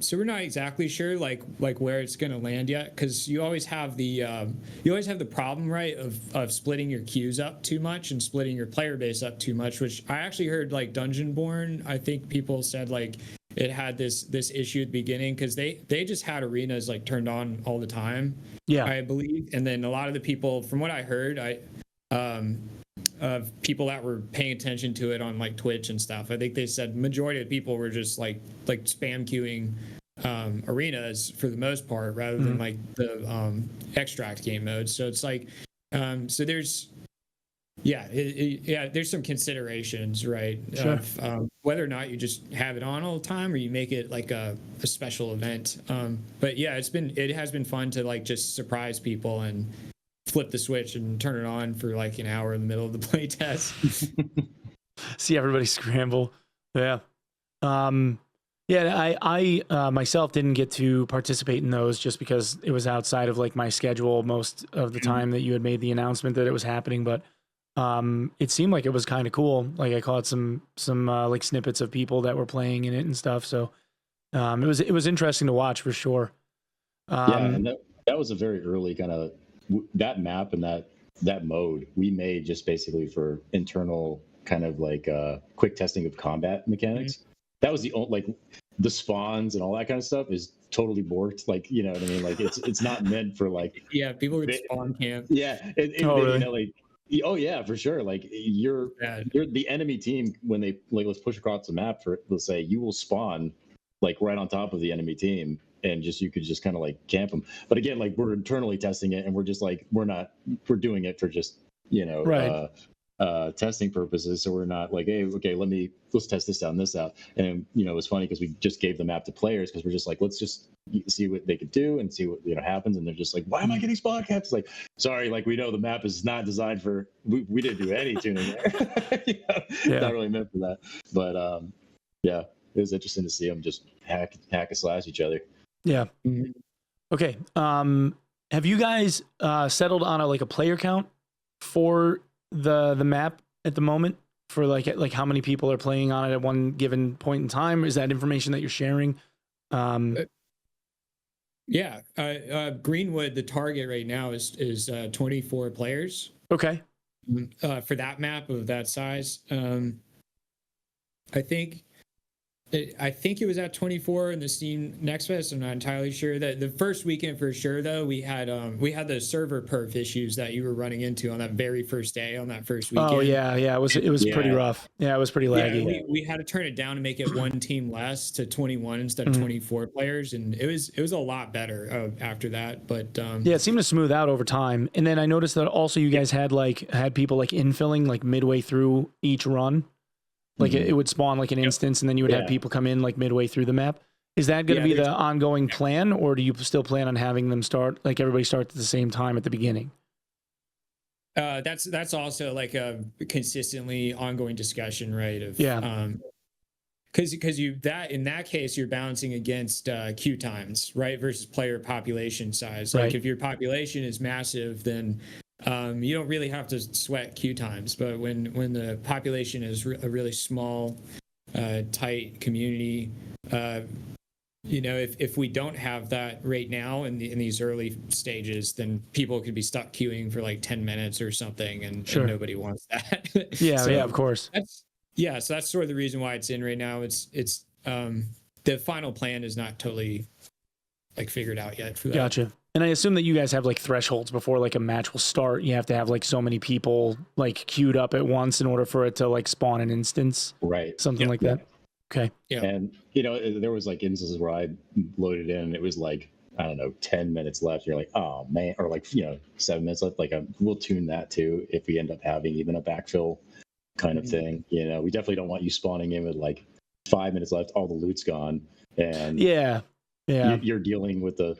so we're not exactly sure like where it's going to land yet, because you always have the problem, right, of splitting your queues up too much and splitting your player base up too much, which I actually heard like Dungeonborn, I think people said like it had this issue at the beginning because they just had arenas like turned on all the time, I believe. And then a lot of the people, from what I heard, of people that were paying attention to it on like Twitch and stuff, I think they said majority of people were just like spam queuing arenas for the most part, rather than like the extract game mode. So it's like so there's there's some considerations, right? Sure. Of whether or not you just have it on all the time or you make it like a special event. But yeah, it has been fun to like just surprise people and flip the switch and turn it on for like an hour in the middle of the play test. See everybody scramble. Yeah. Yeah, I myself didn't get to participate in those just because it was outside of like my schedule most of the time that you had made the announcement that it was happening. But it seemed like it was kind of cool. Like I caught some like snippets of people that were playing in it and stuff. So it was interesting to watch for sure. Yeah, and that was a very early kind of that map and that mode we made just basically for internal kind of like quick testing of combat mechanics. That was the only, like the spawns and all that kind of stuff is totally borked. Like, you know what I mean? Like it's not meant for like people would spawn camp. Yeah, really? you know, like oh yeah, for sure. Like you're the enemy team when they like let's push across the map for let's say you will spawn like right on top of the enemy team and just you could just kind of like camp them. But again, like we're internally testing it and we're just like we're doing it for just you know right. Testing purposes, so we're not like, hey, okay, let's test this out and this out. And you know, it was funny because we just gave the map to players because we're just like, let's just see what they could do and see what happens. And they're just like, why am I getting spawn caps? Like, sorry, like we know the map is not designed for. We didn't do any tuning there. Yeah. Not really meant for that. But yeah, it was interesting to see them just hack and slash each other. Yeah. Okay. Have you guys settled on a player count for the map at the moment for like how many people are playing on it at one given point in time? Is that information that you're sharing? Yeah, Greenwood, the target right now is 24 players. Okay. For that map of that size, I think it was at 24 in the Steam Next Fest. I'm not entirely sure. That the first weekend for sure though, we had the server perf issues that you were running into on that very first day on that first weekend. Oh yeah, it was pretty rough. Yeah, it was pretty laggy. Yeah, we had to turn it down to make it one team less to 21 instead of 24 players, and it was a lot better after that. But yeah, it seemed to smooth out over time. And then I noticed that also you guys had people like infilling like midway through each run. Like it would spawn like an instance, and then you would have people come in like midway through the map. Is that going to be the ongoing plan, or do you still plan on having them everybody start at the same time at the beginning? That's also like a consistently ongoing discussion, right? Because in that case you're balancing against queue times, right, versus player population size. Like if your population is massive, then you don't really have to sweat queue times. But when the population is a really small, tight community, if we don't have that right now in these early stages, then people could be stuck queuing for like 10 minutes or something, and nobody wants that. Yeah, of course. So that's sort of the reason why it's in right now. It's the final plan is not totally like figured out yet for that. Gotcha. And I assume that you guys have like thresholds before like a match will start. You have to have like so many people like queued up at once in order for it to like spawn an instance. Right. Something like that. Okay. Yeah. And there was like instances where I loaded in and it was like, I don't know, 10 minutes left. You're like, oh man, or like, 7 minutes left. Like we'll tune that too if we end up having even a backfill kind of thing. We definitely don't want you spawning in with like 5 minutes left, all the loot's gone. And you're dealing with the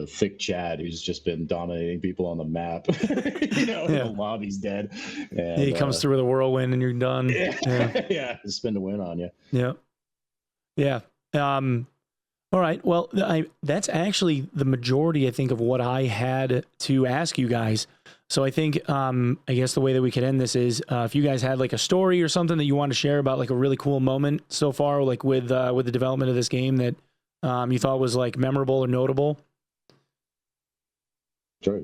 thick Chad who's just been dominating people on the map. The lobby's dead. And he comes through with a whirlwind and you're done. Yeah, spin to win on you. Yeah. All right. Well, that's actually the majority, I think, of what I had to ask you guys. So I think, I guess the way that we could end this is if you guys had like a story or something that you want to share about like a really cool moment so far, like with the development of this game that you thought was like memorable or notable. Sure.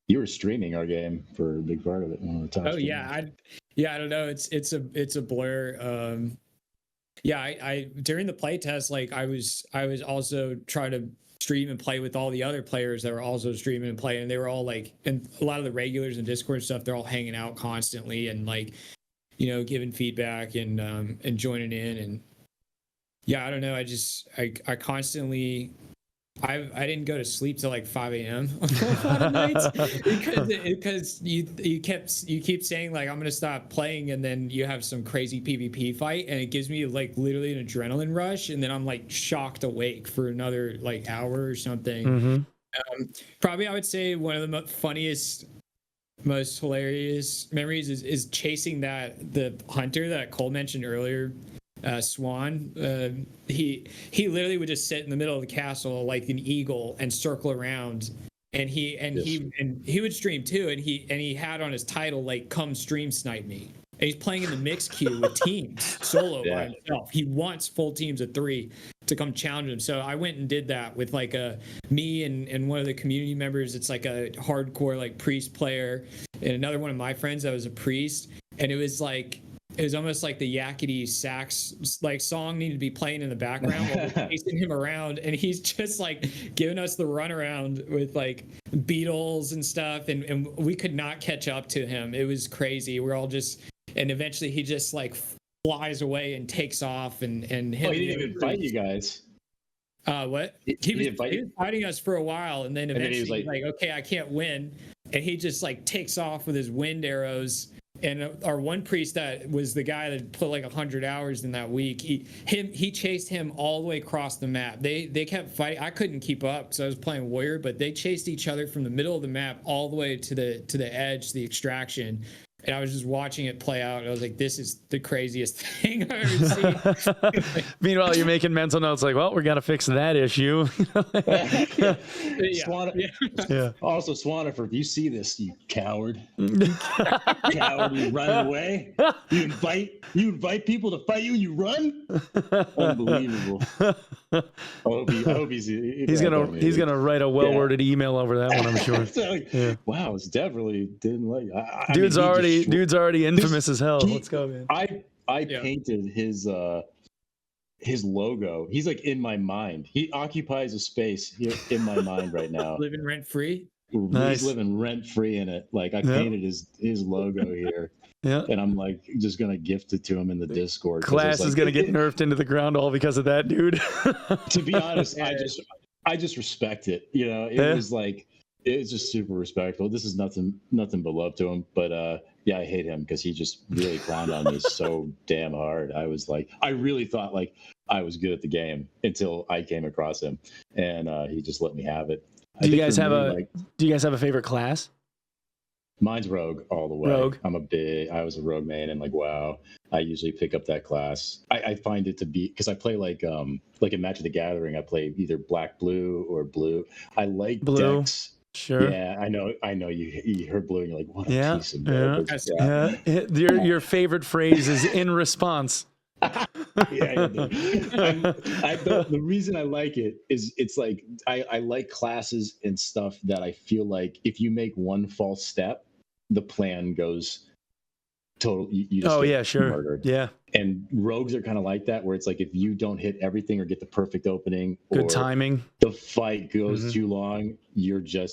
You were streaming our game for a big part of it. I don't know. It's a blur. I during the playtest, like I was also trying to stream and play with all the other players that were also streaming and playing, and they were all like, and a lot of the regulars and Discord and stuff, they're all hanging out constantly and like, giving feedback and joining in. And I don't know. I constantly I didn't go to sleep till like 5 a.m. on a lot of nights because you keep saying like I'm gonna stop playing, and then you have some crazy PvP fight, and it gives me like literally an adrenaline rush, and then I'm like shocked awake for another like hour or something. Probably I would say one of the funniest, most hilarious memories is chasing the hunter that Cole mentioned earlier. Swan, he literally would just sit in the middle of the castle like an eagle and circle around, and he would stream too, and he had on his title like "Come stream snipe me," and he's playing in the mixed queue with teams solo by himself. He wants full teams of 3 to come challenge him. So I went and did that with like me and one of the community members. It's like a hardcore like priest player, and another one of my friends that was a priest, and it was almost like the yakety sax like song needed to be playing in the background while we're chasing him around, and he's just like giving us the runaround with like Beatles and stuff, and we could not catch up to him. It was crazy. We're all just, and eventually he just like flies away and takes off, and him. Oh, he didn't even fight you guys. What? He was fighting us for a while, and then eventually he was like, okay, I can't win, and he just like takes off with his wind arrows. And our one priest that was the guy that put like 100 hours in that week, he chased him all the way across the map. They kept fighting. I couldn't keep up because I was playing warrior, but they chased each other from the middle of the map all the way to the edge, the extraction. And I was just watching it play out, and I was like, this is the craziest thing I've ever seen. Meanwhile, you're making mental notes like, well, we got to fix that issue. Also, Swanifer, if you see this, you coward. Coward, you run away. You invite people to fight you, you run? Unbelievable. I hope he's gonna write a well-worded email over that one, I'm sure. Wow, it's definitely didn't like. Dude's already infamous as hell. Let's go, man. I painted his logo. He's like in my mind. He occupies a space here in my mind right now. Living rent free. Nice. He's living rent free in it. Like I painted his logo here. Yeah. And I'm like just gonna gift it to him in the Discord. Class is gonna get nerfed into the ground all because of that, dude. To be honest, I just respect it. You know, it was like it's just super respectful. This is nothing but love to him. But I hate him because he just really clowned on me so damn hard. I was like, I really thought like I was good at the game until I came across him, and he just let me have it. Do you guys have a favorite class? Mine's Rogue all the way. Rogue. I was a Rogue main, and like, wow, I usually pick up that class. I find it to be, because I play like in Match of the Gathering, I play either black, blue, or blue. I like blue. decks. Sure. Yeah, I know. You heard blue, and you're like, what a piece of garbage. Yeah. Your favorite phrase is in response. The reason I like it is it's like I like classes and stuff that I feel like if you make one false step, the plan goes total. You just murdered. Yeah. And rogues are kind of like that, where it's like if you don't hit everything or get the perfect opening, good or timing, the fight goes too long,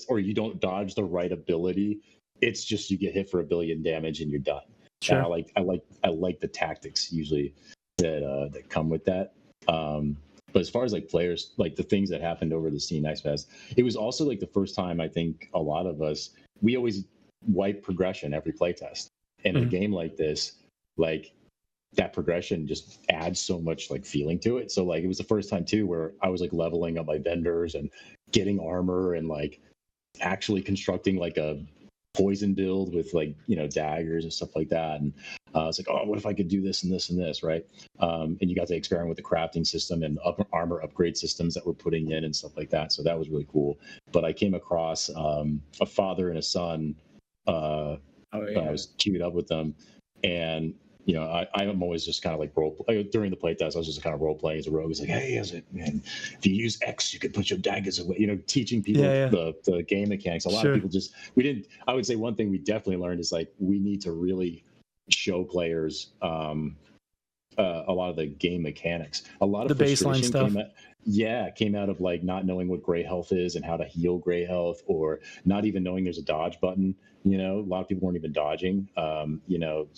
or you don't dodge the right ability, it's just you get hit for 1 billion damage and you're done. Sure. And I like the tactics usually that come with that. But as far as like players, like the things that happened over the Steam Next Fest, it was also like the first time I think a lot of us, we always wipe progression every playtest. And in a game like this, like that progression just adds so much like feeling to it. So like it was the first time too where I was like leveling up my vendors and getting armor and like actually constructing like a poison build with like, you know, daggers and stuff like that. And it's like, oh, what if I could do this and this and this, right? And you got to experiment with the crafting system and armor upgrade systems that we're putting in and stuff like that. So that was really cool. But I came across a father and a son. I was queued up with them, and you know, I'm always just kind of like during the playtest. I was just kind of role playing as a rogue. It's like, hey, man, if you use X, you can put your daggers away. You know, teaching people the game mechanics. A lot of people I would say one thing we definitely learned is like we need to really show players a lot of the game mechanics. A lot of the baseline stuff. Came out of like not knowing what gray health is and how to heal gray health, or not even knowing there's a dodge button. You know, a lot of people weren't even dodging. You know,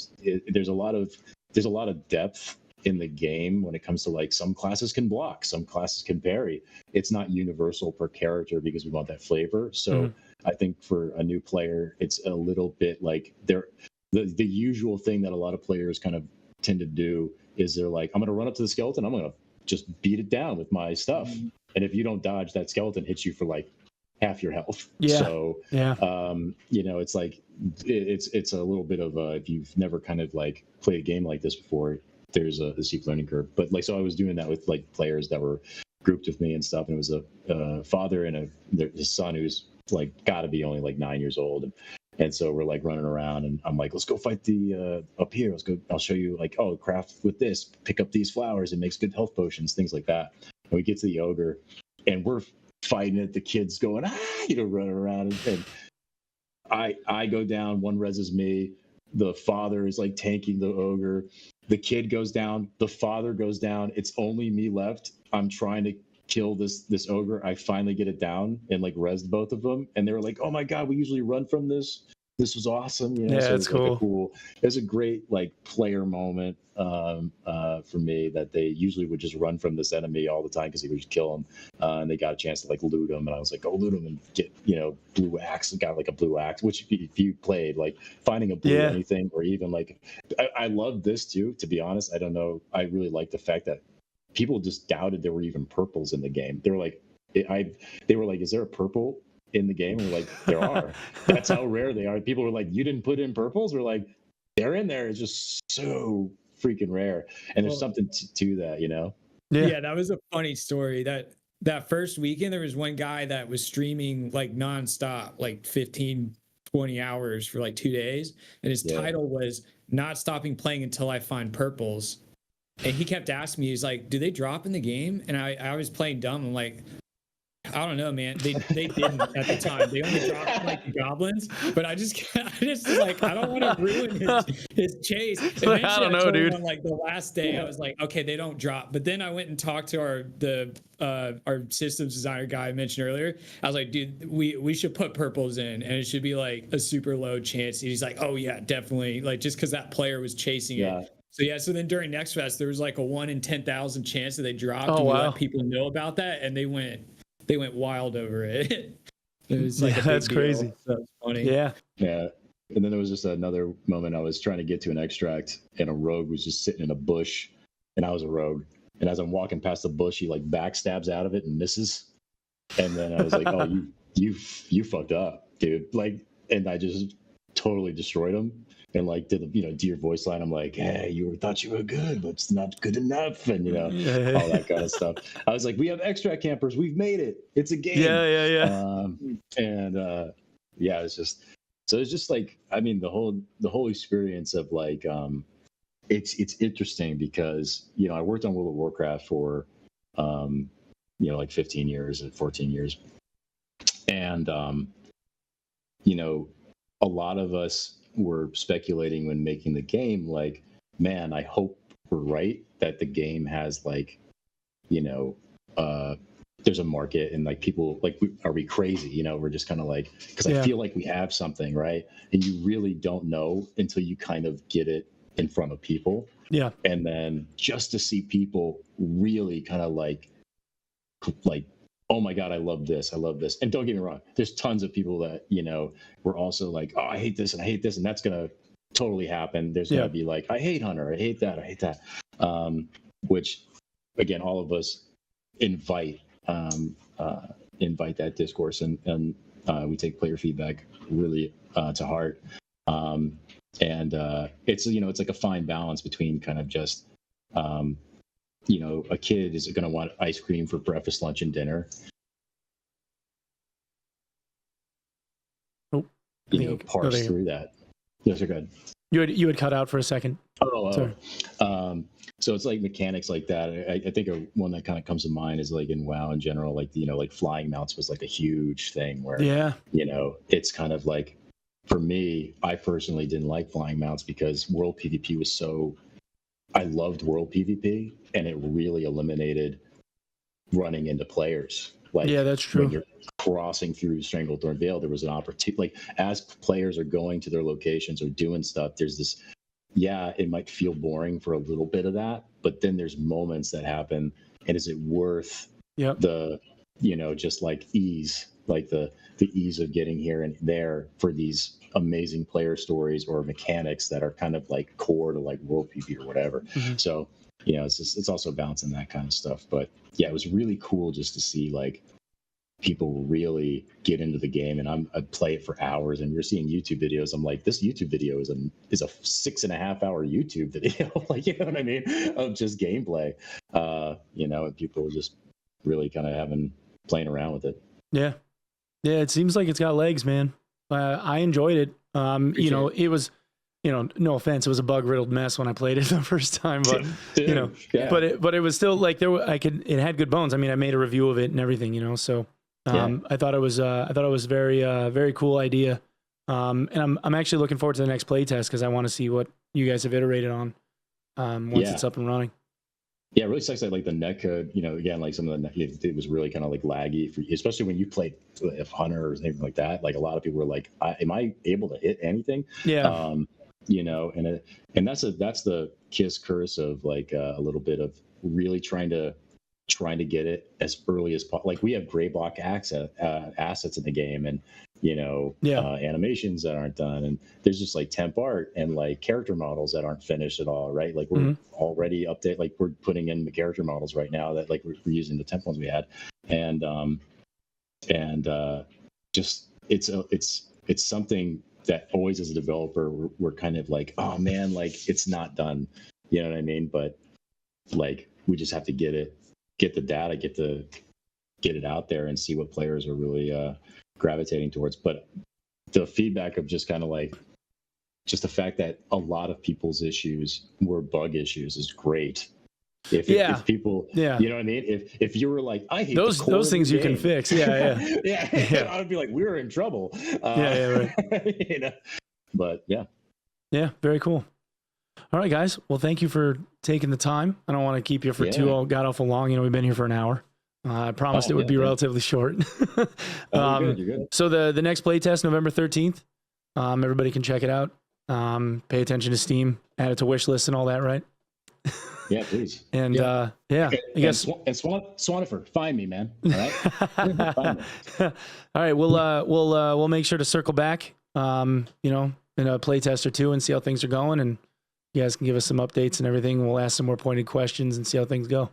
there's a lot of depth in the game when it comes to like some classes can block, some classes can parry. It's not universal per character because we want that flavor. So I think for a new player, it's a little bit like the usual thing that a lot of players kind of tend to do is they're like, I'm going to run up to the skeleton, I'm going to just beat it down with my stuff. And if you don't dodge, that skeleton hits you for like half your health. So you know, it's like it's a little bit of a, if you've never kind of like played a game like this before, there's a steep learning curve. But like, so I was doing that with like players that were grouped with me and stuff, and it was a father and his son who's like got to be only like 9 years old, and so we're like running around, and I'm like, let's go fight the up here, let's go, I'll show you, like, oh, craft with this, pick up these flowers, it makes good health potions, things like that. And we get to the ogre and we're fighting it, the kids going, you know, running around, and I go down, one reses me, the father is like tanking the ogre, the kid goes down, the father goes down, it's only me left, I'm trying to kill this ogre, I finally get it down and like resed both of them, and they were like, oh my god, we usually run from this was awesome, you know. Yeah, So that's cool. It was a great like player moment for me, that they usually would just run from this enemy all the time because he would just kill him, and they got a chance to like loot him, and I was like, go loot him and get, you know, blue axe, got like a blue axe, which if you played, like finding a blue anything, or even like I love this too, to be honest. I don't know, I really like the fact that people just doubted there were even purples in the game. They were like, they were like, is there a purple in the game? And we're like, there are. That's how rare they are. People were like, you didn't put in purples? We're like, they're in there. It's just so freaking rare. And there's something to that, you know? Yeah, that was a funny story. That first weekend, there was one guy that was streaming like nonstop, like 15, 20 hours for like 2 days. And his title was Not Stopping Playing Until I Find Purples. And he kept asking me, he's like, do they drop in the game? And I was playing dumb. I'm like, I don't know, man. They didn't at the time. They only dropped like the goblins. But I just was like, I don't want to ruin his chase. Eventually, I don't know, dude. On like the last day, I was like, okay, they don't drop. But then I went and talked to our systems designer guy I mentioned earlier. I was like, dude, we should put purples in, and it should be like a super low chance. And he's like, oh yeah, definitely. Like just because that player was chasing it. So then during Next Fest, there was like a 1 in 10,000 chance that they dropped. And we let people know about that, and they went wild over it. It was like that's crazy. So it's funny. Yeah. And then there was just another moment, I was trying to get to an extract, and a rogue was just sitting in a bush, and I was a rogue. And as I'm walking past the bush, he like backstabs out of it and misses. And then I was like, oh, you fucked up, dude. Like, and I just totally destroyed him. And like did the, you know, dear voice line, I'm like, hey, thought you were good, but it's not good enough, and you know, all that kind of stuff. I was like, we have extract campers, we've made it, it's a game. It's just, so it's just like, I mean, the whole experience of like, it's interesting because, you know, I worked on World of Warcraft for you know, like 15 years and 14 years, and you know, a lot of us were speculating when making the game, like, man, I hope we're right, that the game has like, you know, there's a market, and like people like, are we crazy? You know, we're just kind of like, because I feel like we have something, right? And you really don't know until you kind of get it in front of people. Yeah. And then just to see people really kind of like, oh my God, I love this. And don't get me wrong, there's tons of people that, you know, were also like, oh, I hate this, and that's gonna totally happen. There's gonna be like, I hate Hunter, I hate that. Which again, all of us invite that discourse, and we take player feedback really to heart. It's, you know, it's like a fine balance between kind of just you know, a kid is going to want ice cream for breakfast, lunch, and dinner. Oh, you know, parse through that. Yes, you're good. You had cut out for a second. Sorry. So it's like mechanics like that. I think one that kind of comes to mind is like in WoW in general, like, you know, like flying mounts was like a huge thing where, you know, it's kind of like, for me, I personally didn't like flying mounts because world PvP was so, I loved world PvP, and it really eliminated running into players. Like, that's true. When you're crossing through Stranglethorn Vale, there was an opportunity. Like, as players are going to their locations or doing stuff, there's this yeah, it might feel boring for a little bit of that, but then there's moments that happen, and is it worth the, just like ease, like the ease of getting here and there for these amazing player stories or mechanics that are kind of like core to like world PvP or whatever. So, it's also balancing that kind of stuff. But yeah, it was really cool just to see like people really get into the game, and I play it for hours, and you're seeing YouTube videos. I'm like, this YouTube video is a 6.5 hour YouTube video, like, you know what I mean, of just gameplay, and people just really kind of playing around with it. Yeah, it seems like it's got legs, man. I enjoyed it. It was, no offense, it was a bug riddled mess when I played it the first time, but but it was still like it had good bones. I mean, I made a review of it and everything, so. I thought it was very, very cool idea. And I'm actually looking forward to the next playtest because I want to see what you guys have iterated on once it's up and running. Yeah, it really sucks that like the netcode, again, like some of the it was really kind of like laggy, especially when you played if Hunter or anything like that. Like a lot of people were like, "Am I able to hit anything?" Yeah. And that's the kiss curse of like a little bit of really trying to get it as early as possible. Like we have gray block assets in the game, and animations that aren't done, and there's just like temp art and like character models that aren't finished at all, right? Like we're already like we're putting in the character models right now that like we're using the temp ones we had, and just it's something that always as a developer we're kind of like, oh man, like it's not done, you know what I mean? But like we just have to get the data, get it out there and see what players are really gravitating towards. But the feedback of just kind of like just the fact that a lot of people's issues were bug issues is great. If people, you know what I mean? If you were like, I hate those things you can fix. Yeah. I would be like, we're in trouble. Right. But yeah, very cool. All right, guys. Well, thank you for taking the time. I don't want to keep you for too god awful long. We've been here for an hour. I promised it would be relatively short. You're good. So the next playtest, November 13th. Everybody can check it out. Pay attention to Steam, add it to wish list and all that, right? Yeah, please. And I guess Swanifer, find me, man. All right. Find me. All right, we'll make sure to circle back, in a playtest or two and see how things are going, and you guys can give us some updates and everything. We'll ask some more pointed questions and see how things go.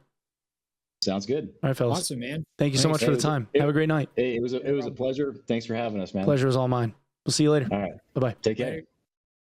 Sounds good. All right, fellas. Awesome, man. Thank you so much for the time. Have a great night. Hey, it was a pleasure. Thanks for having us, man. Pleasure is all mine. We'll see you later. All right. Bye-bye. Take care.